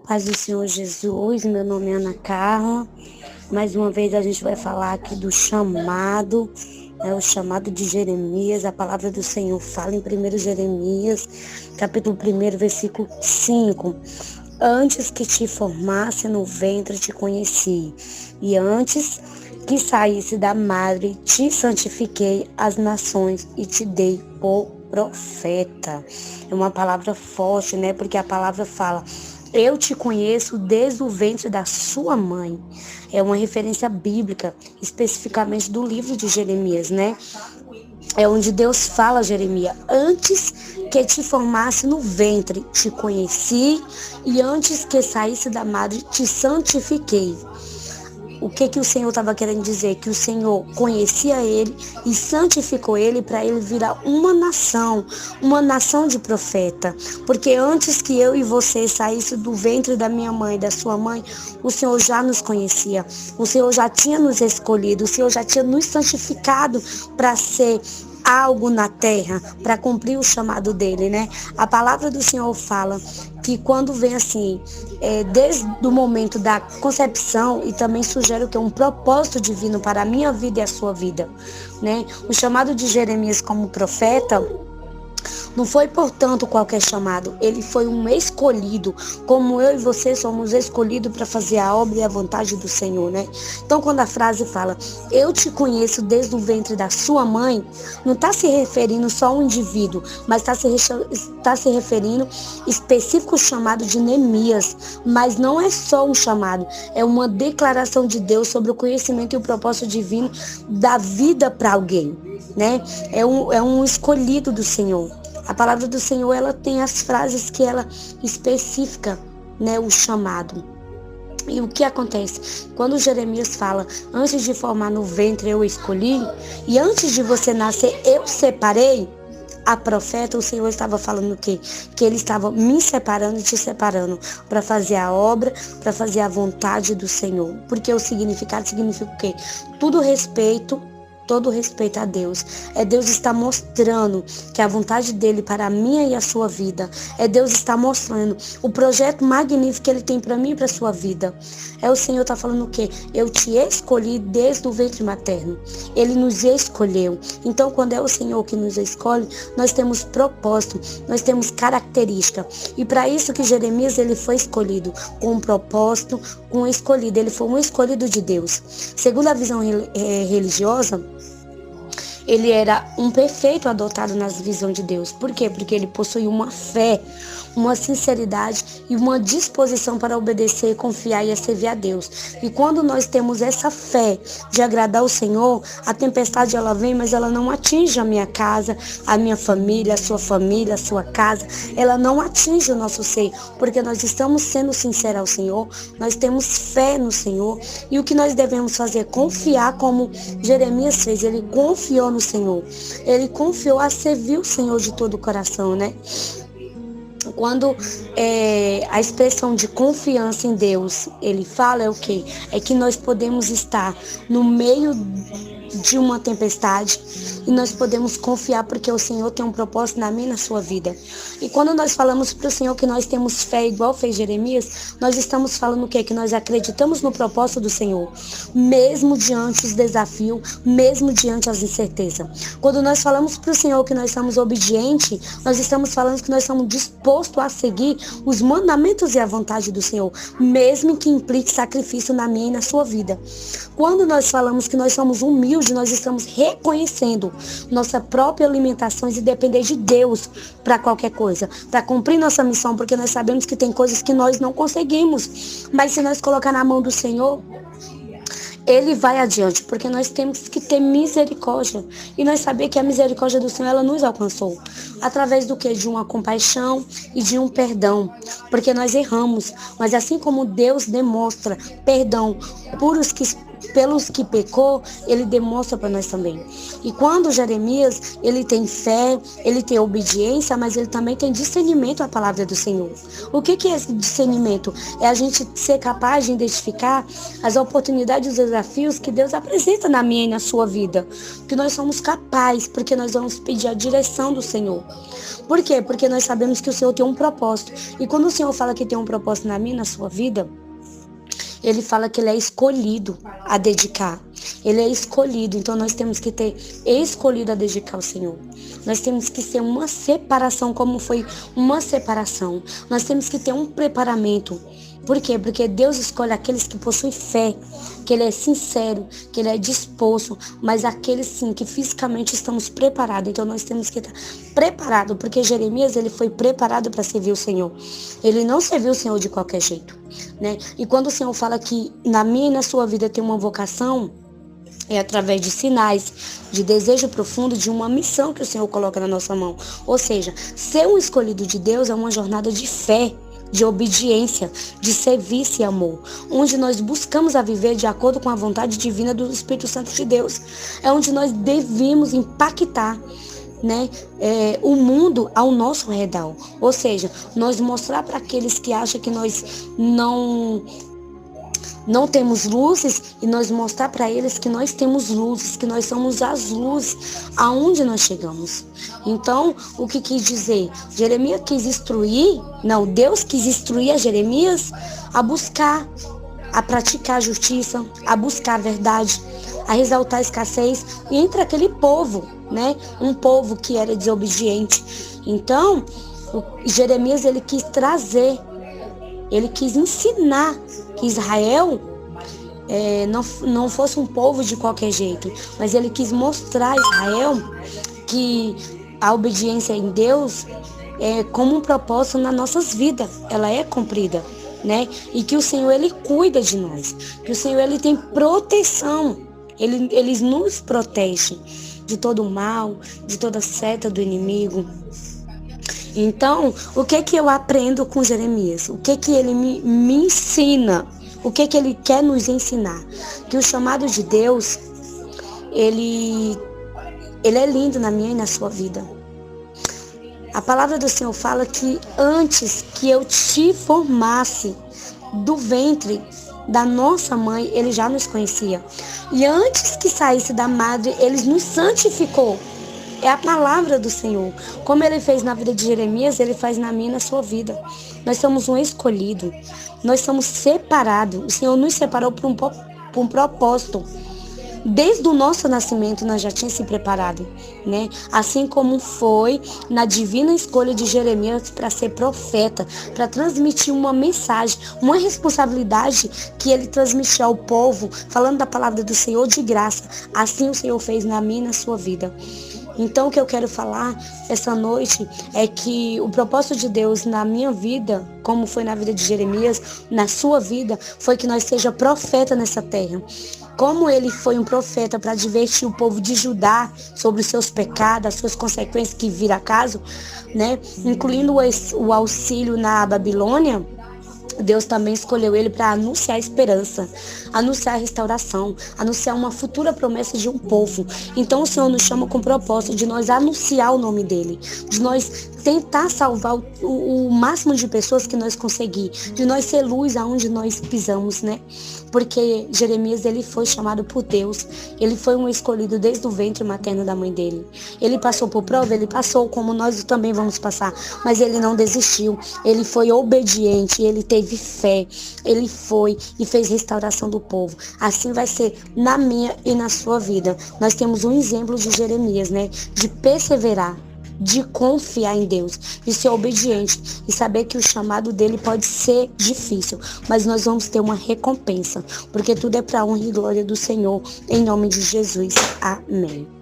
Paz do Senhor Jesus, meu nome é Ana Carla. Mais uma vez a gente vai falar aqui do chamado, o chamado de Jeremias. A palavra do Senhor fala em 1 Jeremias, capítulo 1, versículo 5. Antes que te formasse no ventre te conheci, e antes que saísse da madre te santifiquei as nações e te dei por profeta. É uma palavra forte, né? Porque a palavra fala: eu te conheço desde o ventre da sua mãe. É uma referência bíblica, especificamente do livro de Jeremias, né? É onde Deus fala a Jeremias: antes que te formasse no ventre, te conheci, e antes que saísse da madre, te santifiquei. O que o Senhor estava querendo dizer? Que o Senhor conhecia ele e santificou ele para ele virar uma nação de profeta. Porque antes que eu e você saísse do ventre da minha mãe, da sua mãe, o Senhor já nos conhecia. O Senhor já tinha nos escolhido, o Senhor já tinha nos santificado para ser algo na terra, para cumprir o chamado dele, né? A palavra do Senhor fala que quando vem assim, desde o momento da concepção, e também sugere que é um propósito divino para a minha vida e a sua vida, né? O chamado de Jeremias como profeta não foi, portanto, qualquer chamado. Ele foi um escolhido, como eu e você somos escolhidos para fazer a obra e a vontade do Senhor, né? Então, quando a frase fala, eu te conheço desde o ventre da sua mãe, não está se referindo só a um indivíduo, mas está se referindo específico chamado de Neemias. Mas não é só um chamado, é uma declaração de Deus sobre o conhecimento e o propósito divino da vida para alguém, né? É um escolhido do Senhor. A palavra do Senhor, ela tem as frases que ela especifica, né, o chamado. E o que acontece? Quando Jeremias fala, antes de formar no ventre eu escolhi, e antes de você nascer eu separei, a profeta, o Senhor estava falando o quê? Que ele estava me separando e te separando para fazer a obra, para fazer a vontade do Senhor. Porque o significado significa o quê? Todo respeito a Deus. É Deus estar mostrando que a vontade dele para a minha e a sua vida. É Deus estar mostrando o projeto magnífico que ele tem para mim e para a sua vida. É o Senhor tá falando o quê? Eu te escolhi desde o ventre materno. Ele nos escolheu. Então, quando é o Senhor que nos escolhe, nós temos propósito, nós temos característica. E para isso que Jeremias ele foi escolhido, com um propósito, com um escolhido. Ele foi um escolhido de Deus. Segundo a visão religiosa, ele era um perfeito adotado nas visões de Deus. Por quê? Porque ele possuía uma fé, uma sinceridade e uma disposição para obedecer, confiar e servir a Deus. E quando nós temos essa fé de agradar o Senhor, a tempestade ela vem, mas ela não atinge a minha casa, a minha família, a sua casa. Ela não atinge o nosso ser, porque nós estamos sendo sinceros ao Senhor, nós temos fé no Senhor. E o que nós devemos fazer? Confiar como Jeremias fez. Ele confiou no Senhor. Ele confiou a servir o Senhor de todo o coração, né? Quando a expressão de confiança em Deus, ele fala é o quê? É que nós podemos estar no meio de uma tempestade e nós podemos confiar porque o Senhor tem um propósito na minha e na sua vida. E quando nós falamos para o Senhor que nós temos fé igual fez Jeremias, nós estamos falando o quê? Que nós acreditamos no propósito do Senhor, mesmo diante dos desafios, mesmo diante das incertezas. Quando nós falamos para o Senhor que nós somos obedientes, nós estamos falando que nós estamos dispostos a seguir os mandamentos e a vontade do Senhor, mesmo que implique sacrifício na minha e na sua vida. Quando nós falamos que nós somos humildes, nós estamos reconhecendo nossa própria alimentação e depender de Deus para qualquer coisa, para cumprir nossa missão, porque nós sabemos que tem coisas que nós não conseguimos, mas se nós colocar na mão do Senhor, Ele vai adiante, porque nós temos que ter misericórdia. E nós sabemos que a misericórdia do Senhor, ela nos alcançou. Através do quê? De uma compaixão e de um perdão. Porque nós erramos. Mas assim como Deus demonstra perdão pelos que pecou, ele demonstra para nós também. E quando Jeremias, ele tem fé, ele tem obediência, mas ele também tem discernimento à palavra do Senhor. O que é esse discernimento? É a gente ser capaz de identificar as oportunidades e os desafios que Deus apresenta na minha e na sua vida. Que nós somos capazes, porque nós vamos pedir a direção do Senhor. Por quê? Porque nós sabemos que o Senhor tem um propósito. E quando o Senhor fala que tem um propósito na minha e na sua vida, ele fala que ele é escolhido a dedicar. Ele é escolhido, então nós temos que ter escolhido a dedicar ao Senhor. Nós temos que ser uma separação, como foi uma separação. Nós temos que ter um preparamento. Por quê? Porque Deus escolhe aqueles que possuem fé, que Ele é sincero, que Ele é disposto, mas aqueles sim que fisicamente estamos preparados. Então nós temos que estar preparados, porque Jeremias ele foi preparado para servir o Senhor. Ele não serviu o Senhor de qualquer jeito, né? E quando o Senhor fala que na minha e na sua vida tem uma vocação, é através de sinais, de desejo profundo, de uma missão que o Senhor coloca na nossa mão. Ou seja, ser um escolhido de Deus é uma jornada de fé, de obediência, de serviço e amor, onde nós buscamos a viver de acordo com a vontade divina do Espírito Santo de Deus. É onde nós devemos impactar, né, o mundo ao nosso redor. Ou seja, nós mostrar para aqueles que acham que nós não temos luzes, e nós mostrar para eles que nós temos luzes, que nós somos as luzes aonde nós chegamos. Então, o que quis dizer? Jeremias quis instruir, Deus quis instruir a Jeremias a buscar, a praticar a justiça, a buscar a verdade, a exaltar a escassez entre aquele povo, né? Um povo que era desobediente. Então, Jeremias ele quis trazer, ele quis ensinar que Israel não fosse um povo de qualquer jeito, mas ele quis mostrar a Israel que a obediência em Deus é como um propósito nas nossas vidas, ela é cumprida, né? E que o Senhor ele cuida de nós, que o Senhor ele tem proteção, ele nos protege de todo o mal, de toda seta do inimigo. Então, o que eu aprendo com Jeremias? O que ele me ensina? O que ele quer nos ensinar? Que o chamado de Deus, ele é lindo na minha e na sua vida. A palavra do Senhor fala que antes que eu te formasse do ventre da nossa mãe, ele já nos conhecia. E antes que saísse da madre, ele nos santificou. É a palavra do Senhor. Como ele fez na vida de Jeremias, ele faz na minha e na sua vida. Nós somos um escolhido. Nós somos separados. O Senhor nos separou por um propósito. Desde o nosso nascimento nós já tínhamos se preparado, né? Assim como foi na divina escolha de Jeremias para ser profeta, para transmitir uma mensagem, uma responsabilidade que ele transmitiu ao povo, falando da palavra do Senhor de graça. Assim o Senhor fez na minha e na sua vida. Então o que eu quero falar essa noite é que o propósito de Deus na minha vida, como foi na vida de Jeremias, na sua vida, foi que nós seja profeta nessa terra. Como ele foi um profeta para advertir o povo de Judá sobre os seus pecados, as suas consequências que virá caso, né? Incluindo o auxílio na Babilônia, Deus também escolheu ele para anunciar a esperança, anunciar a restauração, anunciar uma futura promessa de um povo. Então o Senhor nos chama com o propósito de nós anunciar o nome dele, de nós tentar salvar o máximo de pessoas que nós conseguir, de nós ser luz aonde nós pisamos, né? Porque Jeremias ele foi chamado por Deus, ele foi um escolhido desde o ventre materno da mãe dele. Ele passou por prova, ele passou como nós também vamos passar, mas ele não desistiu, ele foi obediente, ele teve fé, ele foi e fez restauração do povo. Assim vai ser na minha e na sua vida. Nós temos um exemplo de Jeremias, né? De perseverar, de confiar em Deus, de ser obediente e saber que o chamado dele pode ser difícil, mas nós vamos ter uma recompensa, porque tudo é para a honra e glória do Senhor, em nome de Jesus. Amém.